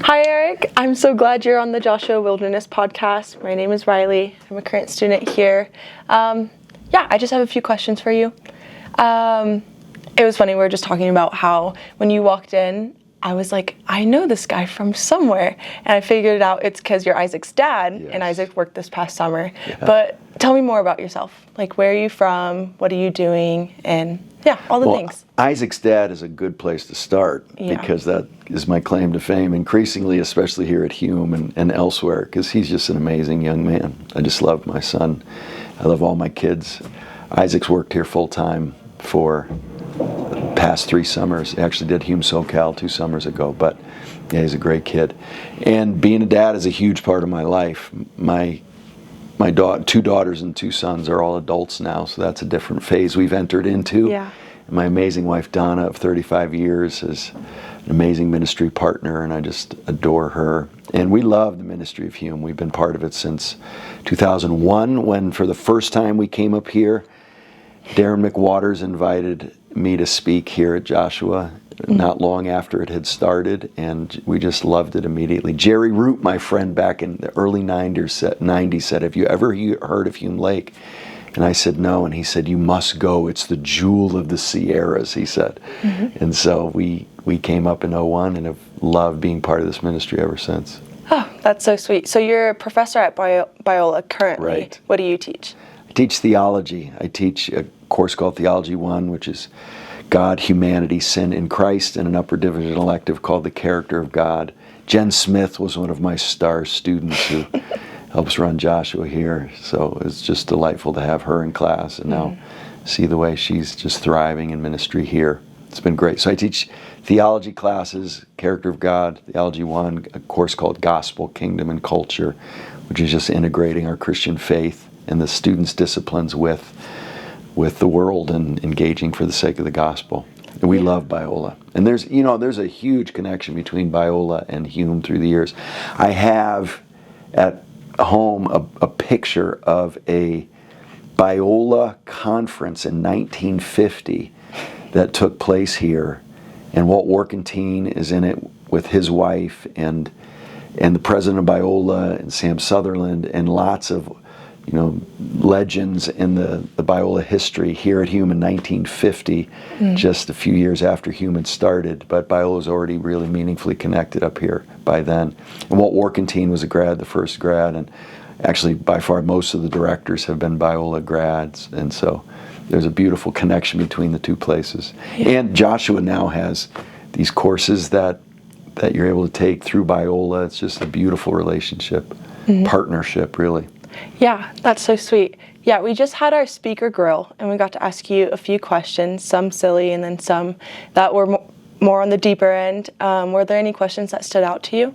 Hi, Erik. I'm so glad you're on the Joshua Wilderness podcast. My name is Riley. I'm a current student here. I just have a few questions for you. It was funny, we were just talking about how when you walked in, I was like, I know this guy from somewhere. And I figured out it's because you're Isaac's dad, Yes. and Isaac worked this past summer. Yeah. But tell me more about yourself. Like, where are you from? What are you doing? And all the things. Isaac's dad is a good place to start because that is my claim to fame, increasingly, especially here at Hume and elsewhere, because he's just an amazing young man. I just love my son. I love all my kids. Isaac's worked here full time for the past 3 summers. He actually did Hume SoCal 2 summers ago, but yeah, he's a great kid. And being a dad is a huge part of my life. My 2 daughters and 2 sons are all adults now, so that's a different phase we've entered into. Yeah. And my amazing wife Donna of 35 years is an amazing ministry partner, and I just adore her. And we love the ministry of Hume. We've been part of it since 2001, when for the first time we came up here. Darren McWaters invited me to speak here at Joshua not long after it had started, and we just loved it immediately. Jerry Root, my friend back in the early 90s, said, "Have you ever heard of Hume Lake?" And I said, "No." And he said, "You must go. It's the jewel of the Sierras," he said. And so we came up in '01 and have loved being part of this ministry ever since. Oh, that's so sweet. So you're a professor at Biola currently. Right. What do you teach? I teach theology. I teach a course called Theology 1, which is God, Humanity, Sin in Christ, and an upper division elective called The Character of God. Jen Smith was one of my star students who helps run Joshua here, so it's just delightful to have her in class and now see the way she's just thriving in ministry here. It's been great. So I teach theology classes, Character of God, Theology 1, a course called Gospel, Kingdom, and Culture, which is just integrating our Christian faith and the students' disciplines with the world and engaging for the sake of the gospel. And we love Biola. And there's a huge connection between Biola and Hume through the years. I have at home a picture of a Biola conference in 1950 that took place here. And Walt Warkentine is in it with his wife and the president of Biola and Sam Sutherland and lots of legends in the Biola history here at Hume in 1950, just a few years after Hume had started, but Biola was already really meaningfully connected up here by then. And Walt Warkentine was the first grad, and actually by far most of the directors have been Biola grads, and so there's a beautiful connection between the two places. Yeah. And Joshua now has these courses that you're able to take through Biola. It's just a beautiful relationship, partnership, really. Yeah, that's so sweet. Yeah, we just had our speaker grill, and we got to ask you a few questions, some silly and then some that were more on the deeper end. Were there any questions that stood out to you?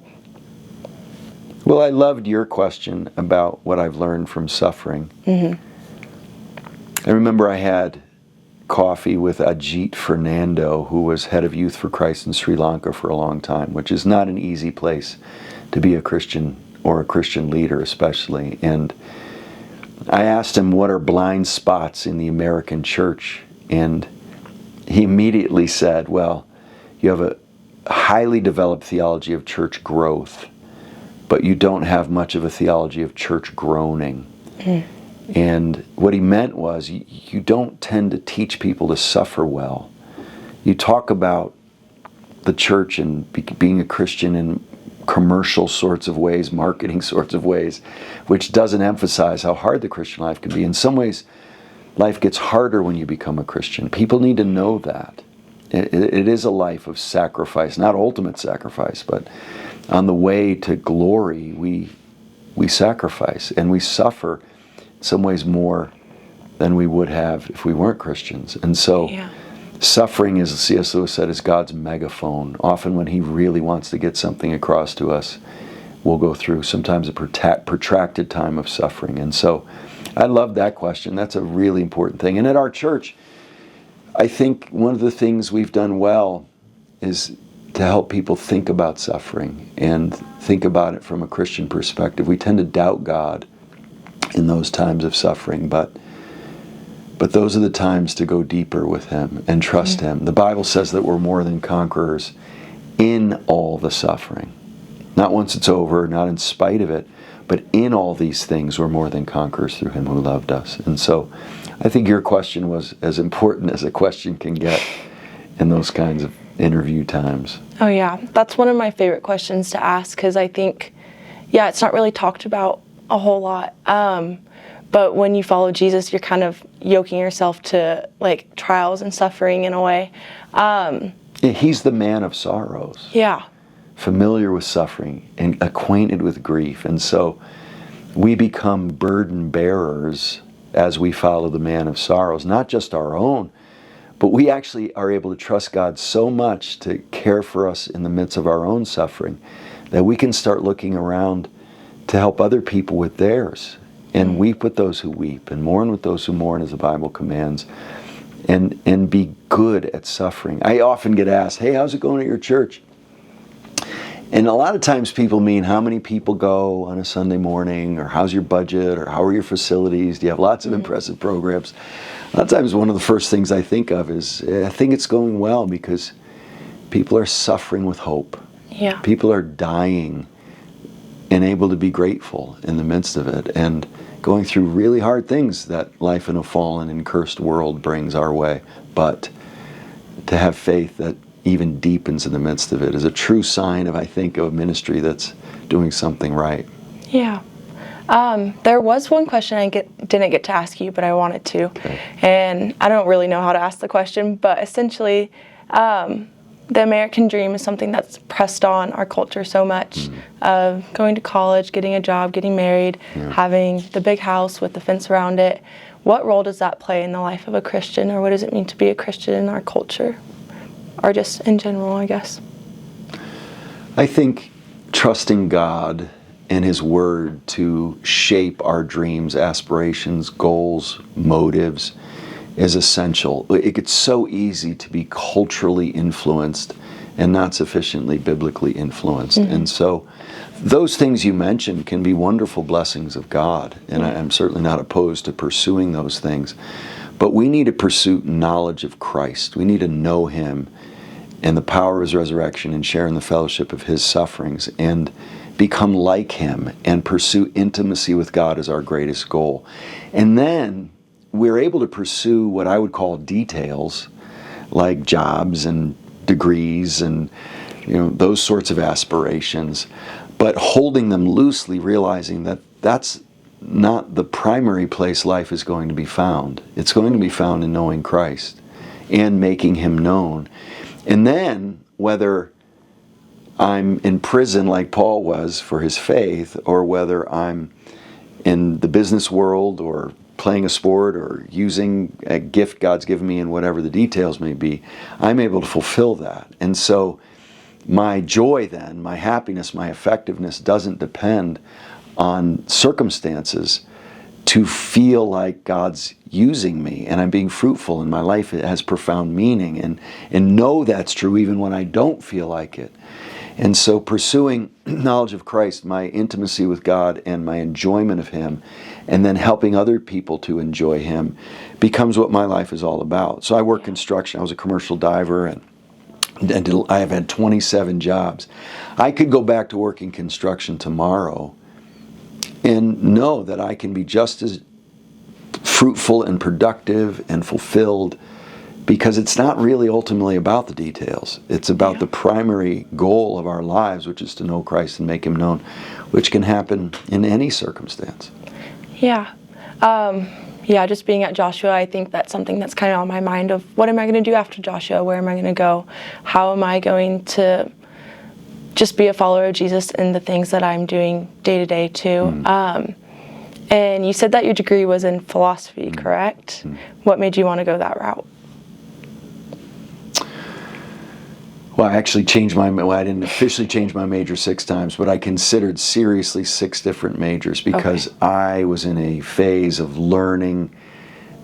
Well, I loved your question about what I've learned from suffering. I remember I had coffee with Ajit Fernando, who was head of Youth for Christ in Sri Lanka for a long time, which is not an easy place to be a Christian or a Christian leader especially. And I asked him, what are blind spots in the American church? And he immediately said, well, you have a highly developed theology of church growth, but you don't have much of a theology of church groaning. And what he meant was, you don't tend to teach people to suffer well. You talk about the church and being a Christian in commercial sorts of ways, marketing sorts of ways, which doesn't emphasize how hard the Christian life can be. In some ways, life gets harder when you become a Christian. People need to know that. It is a life of sacrifice, not ultimate sacrifice, but on the way to glory, we sacrifice and we suffer in some ways more than we would have if we weren't Christians. And so suffering, as C.S. Lewis said, is God's megaphone. Often when he really wants to get something across to us, we'll go through sometimes a protracted time of suffering. And so I love that question. That's a really important thing. And at our church, I think one of the things we've done well is to help people think about suffering and think about it from a Christian perspective. We tend to doubt God in those times of suffering, but those are the times to go deeper with Him and trust Him. The Bible says that we're more than conquerors in all the suffering. Not once it's over, not in spite of it, but in all these things we're more than conquerors through him who loved us. And so I think your question was as important as a question can get in those kinds of interview times. Oh yeah, that's one of my favorite questions to ask, because I think, yeah, it's not really talked about a whole lot. But when you follow Jesus, you're kind of yoking yourself to like trials and suffering in a way. He's the man of sorrows. Yeah. Familiar with suffering and acquainted with grief. And so we become burden bearers as we follow the man of sorrows, not just our own, but we actually are able to trust God so much to care for us in the midst of our own suffering that we can start looking around to help other people with theirs, and weep with those who weep and mourn with those who mourn, as the Bible commands, and be good at suffering. I often get asked, hey, how's it going at your church? And a lot of times people mean how many people go on a Sunday morning, or how's your budget, or how are your facilities? Do you have lots of impressive programs? A lot of times one of the first things I think of is, I think it's going well because people are suffering with hope. Yeah. People are dying and able to be grateful in the midst of it, and going through really hard things that life in a fallen and cursed world brings our way. But to have faith that even deepens in the midst of it is a true sign of, I think, of a ministry that's doing something right. Yeah. There was one question I didn't get to ask you, but I wanted to. Okay. And I don't really know how to ask the question, but essentially, the American dream is something that's pressed on our culture so much, of going to college, getting a job, getting married, having the big house with the fence around it. What role does that play in the life of a Christian, or what does it mean to be a Christian in our culture? Or just in general, I guess. I think trusting God and His Word to shape our dreams, aspirations, goals, motives is essential. It gets so easy to be culturally influenced and not sufficiently biblically influenced. And so those things you mentioned can be wonderful blessings of God, and I'm certainly not opposed to pursuing those things. But we need to pursue knowledge of Christ. We need to know Him and the power of His resurrection, and share in the fellowship of His sufferings, and become like Him and pursue intimacy with God as our greatest goal. And then we're able to pursue what I would call details, like jobs and degrees and those sorts of aspirations, but holding them loosely, realizing that that's not the primary place life is going to be found. It's going to be found in knowing Christ and making Him known. And then, whether I'm in prison like Paul was for his faith, or whether I'm in the business world, or playing a sport, or using a gift God's given me, and whatever the details may be, I'm able to fulfill that. And so my joy then, my happiness, my effectiveness doesn't depend on circumstances to feel like God's using me and I'm being fruitful and my life has profound meaning, and know that's true even when I don't feel like it. And so pursuing knowledge of Christ, my intimacy with God and my enjoyment of Him, and then helping other people to enjoy Him, becomes what my life is all about. So I work construction. I was a commercial diver, and I have had 27 jobs. I could go back to working construction tomorrow and know that I can be just as fruitful and productive and fulfilled, because it's not really ultimately about the details. It's about the primary goal of our lives, which is to know Christ and make Him known, which can happen in any circumstance. Yeah. Just being at Joshua, I think that's something that's kind of on my mind of, what am I going to do after Joshua? Where am I going to go? How am I going to just be a follower of Jesus in the things that I'm doing day to day too? And you said that your degree was in philosophy, correct? What made you want to go that route? Well, I actually I didn't officially change my major 6 times, but I considered seriously 6 different majors, because I was in a phase of learning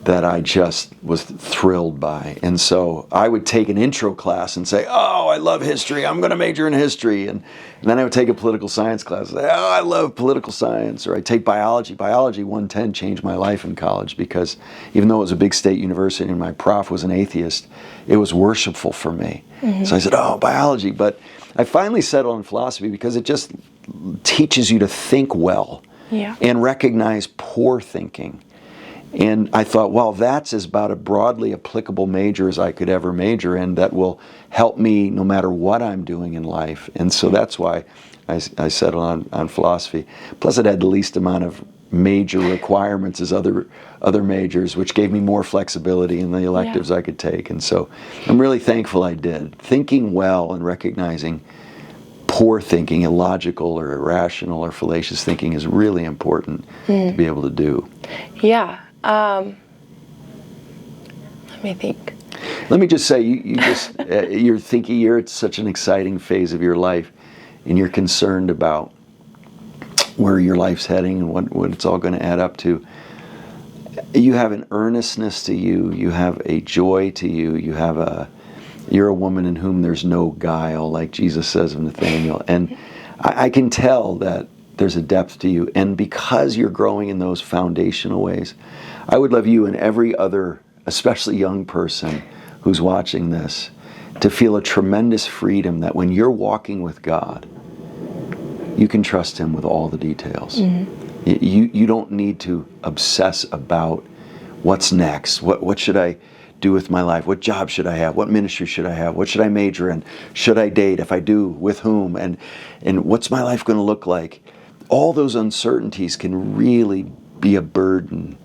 that I just was thrilled by. And so I would take an intro class and say, oh, I love history, I'm going to major in history. And then I would take a political science class and say, oh, I love political science. Or I'd take biology. Biology 110 changed my life in college, because even though it was a big state university and my prof was an atheist, it was worshipful for me. So I said, oh, biology. But I finally settled on philosophy because it just teaches you to think well and recognize poor thinking. And I thought, well, that's as about a broadly applicable major as I could ever major in that will help me no matter what I'm doing in life. And so that's why I settled on philosophy. Plus, it had the least amount of major requirements as other majors, which gave me more flexibility in the electives I could take. And so I'm really thankful I did. Thinking well and recognizing poor thinking, illogical or irrational or fallacious thinking is really important to be able to do. Yeah. Let me think. Let me just say, you're thinking, you're at such an exciting phase of your life, and you're concerned about where your life's heading and what it's all going to add up to. You have an earnestness to you. You have a joy to you. You're a woman in whom there's no guile, like Jesus says of Nathaniel. And I can tell that there's a depth to you. And because you're growing in those foundational ways, I would love you and every other, especially young person who's watching this, to feel a tremendous freedom that when you're walking with God, you can trust Him with all the details. You don't need to obsess about what's next. What should I do with my life? What job should I have? What ministry should I have? What should I major in? Should I date? If I do, with whom? And what's my life going to look like? All those uncertainties can really be a burden.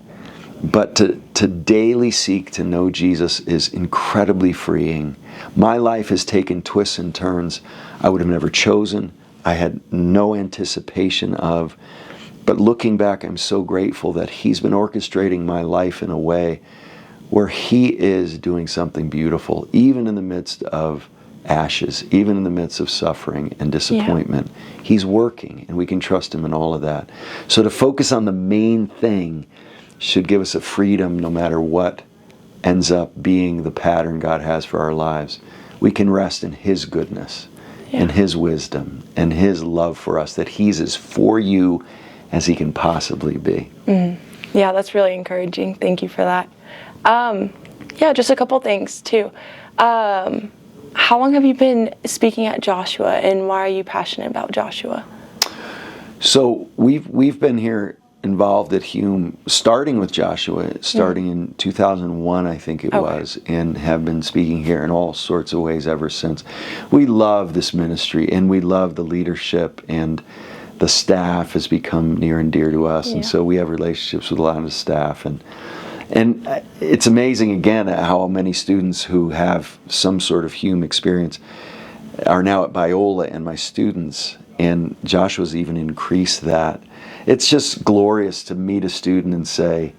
But to daily seek to know Jesus is incredibly freeing. My life has taken twists and turns I would have never chosen. I had no anticipation of. But looking back, I'm so grateful that He's been orchestrating my life in a way where He is doing something beautiful, even in the midst of ashes, even in the midst of suffering and disappointment. He's working, and we can trust Him in all of that. So to focus on the main thing should give us a freedom no matter what ends up being the pattern God has for our lives. We can rest in His goodness and His wisdom and His love for us, that He's as for you as He can possibly be. Yeah, that's really encouraging. Thank you for that. Just a couple things too. How long have you been speaking at Joshua, and why are you passionate about Joshua? So we've been here involved at Hume, starting with Joshua, in 2001, I think it was, and have been speaking here in all sorts of ways ever since. We love this ministry, and we love the leadership, and the staff has become near and dear to us, and so we have relationships with a lot of the staff, and it's amazing again how many students who have some sort of Hume experience are now at Biola and my students, and Joshua's even increased that. It's just glorious to meet a student and say,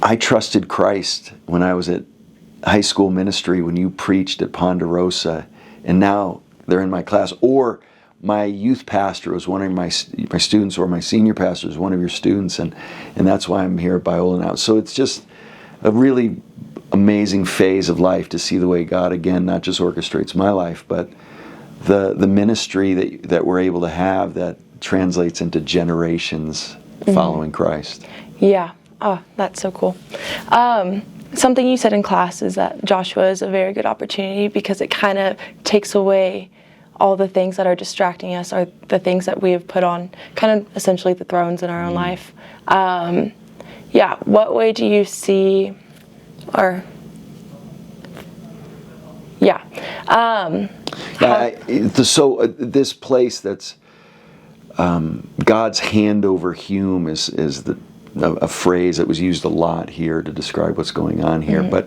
I trusted Christ when I was at high school ministry, when you preached at Ponderosa, and now they're in my class. Or my youth pastor was one of my students, or my senior pastor is one of your students, and that's why I'm here at Biola now. So it's just a really amazing phase of life to see the way God, again, not just orchestrates my life, but the ministry that we're able to have that translates into generations following Christ. Yeah. Oh, that's so cool. Something you said in class is that Joshua is a very good opportunity because it kind of takes away all the things that are distracting us, or the things that we have put on kind of essentially the thrones in our own life. What way do you see, this place that's God's hand over Hume is a phrase that was used a lot here to describe what's going on here. But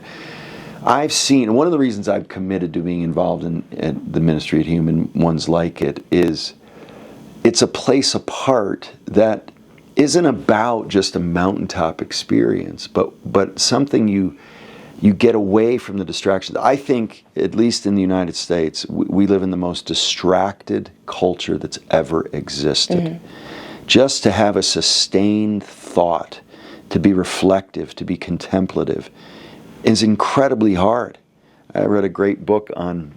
I've seen, one of the reasons I've committed to being involved in the ministry at Hume and ones like it is it's a place apart that isn't about just a mountaintop experience, but something you get away from the distractions. I think, at least in the United States, we live in the most distracted culture that's ever existed. Just to have a sustained thought to be reflective, to be contemplative, is incredibly hard. I read a great book on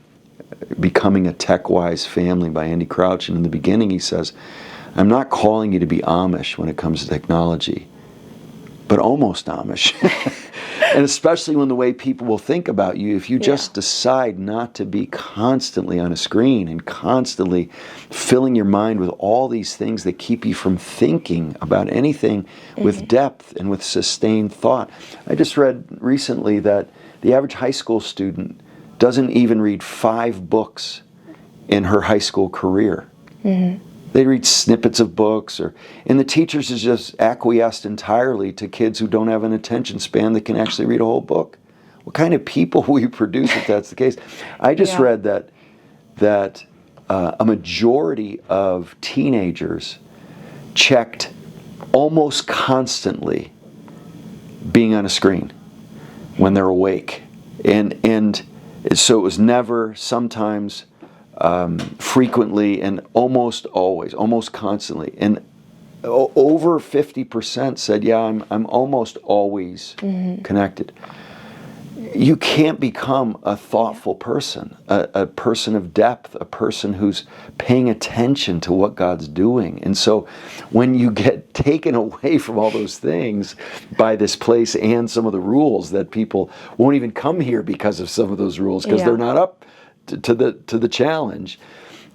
Becoming a Tech-Wise Family by Andy Crouch, and in the beginning he says, I'm not calling you to be Amish when it comes to technology, but almost Amish. And especially when the way people will think about you, if you just decide not to be constantly on a screen and constantly filling your mind with all these things that keep you from thinking about anything with depth and with sustained thought. I just read recently that the average high school student doesn't even read 5 books in her high school career. They read snippets of books, and the teachers is just acquiesced entirely to kids who don't have an attention span that can actually read a whole book. What kind of people will you produce if that's the case? I just read that a majority of teenagers checked almost constantly being on a screen when they're awake, and so it was never, sometimes, frequently, and almost always, almost constantly. And over 50% said, yeah, I'm almost always connected. You can't become a thoughtful person, a person of depth, a person who's paying attention to what God's doing. And so when you get taken away from all those things by this place and some of the rules, that people won't even come here because of some of those rules, because they're not up to the challenge.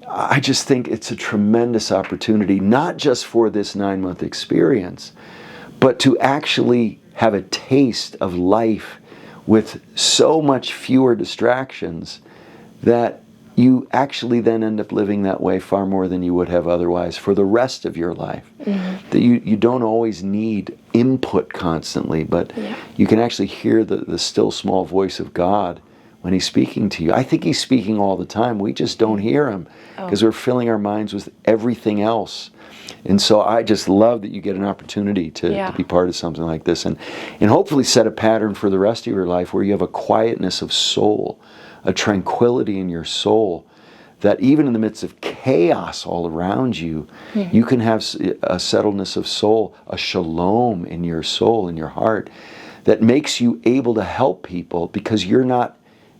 I just think it's a tremendous opportunity, not just for this 9-month experience, but to actually have a taste of life with so much fewer distractions that you actually then end up living that way far more than you would have otherwise for the rest of your life. That you don't always need input constantly, but you can actually hear the still small voice of God when He's speaking to you. I think He's speaking all the time. We just don't hear Him because we're filling our minds with everything else. And so I just love that you get an opportunity to be part of something like this, and hopefully set a pattern for the rest of your life where you have a quietness of soul, a tranquility in your soul, that even in the midst of chaos all around you, you can have a settledness of soul, a shalom in your soul, in your heart, that makes you able to help people because you're not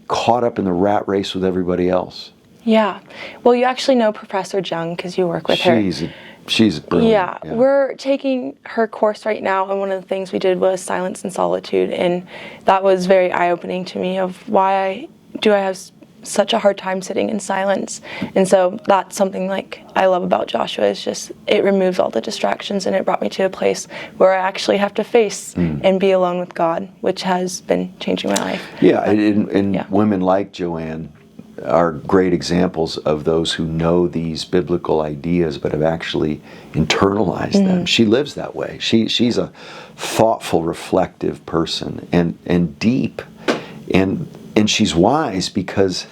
caught up in the rat race with everybody else. Yeah. Well, you actually know Professor Jung because you work with her. She's brilliant. Yeah. We're taking her course right now, and one of the things we did was silence and solitude, and that was very eye-opening to me of why I have such a hard time sitting in silence. And so that's something like I love about Joshua, is just it removes all the distractions, and it brought me to a place where I actually have to face and be alone with God, which has been changing my life. Yeah, and women like Joanne are great examples of those who know these biblical ideas but have actually internalized them. She lives that way. She's a thoughtful, reflective person, and deep, and she's wise because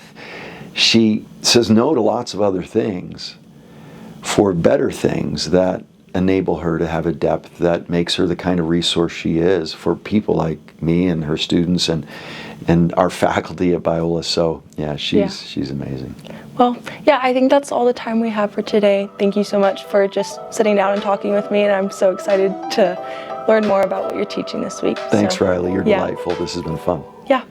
she says no to lots of other things for better things that enable her to have a depth that makes her the kind of resource she is for people like me and her students and our faculty at Biola. So yeah, she's amazing. Well, yeah, I think that's all the time we have for today. Thank you so much for just sitting down and talking with me, and I'm so excited to learn more about what you're teaching this week. Thanks, Riley. You're delightful. This has been fun. Yeah.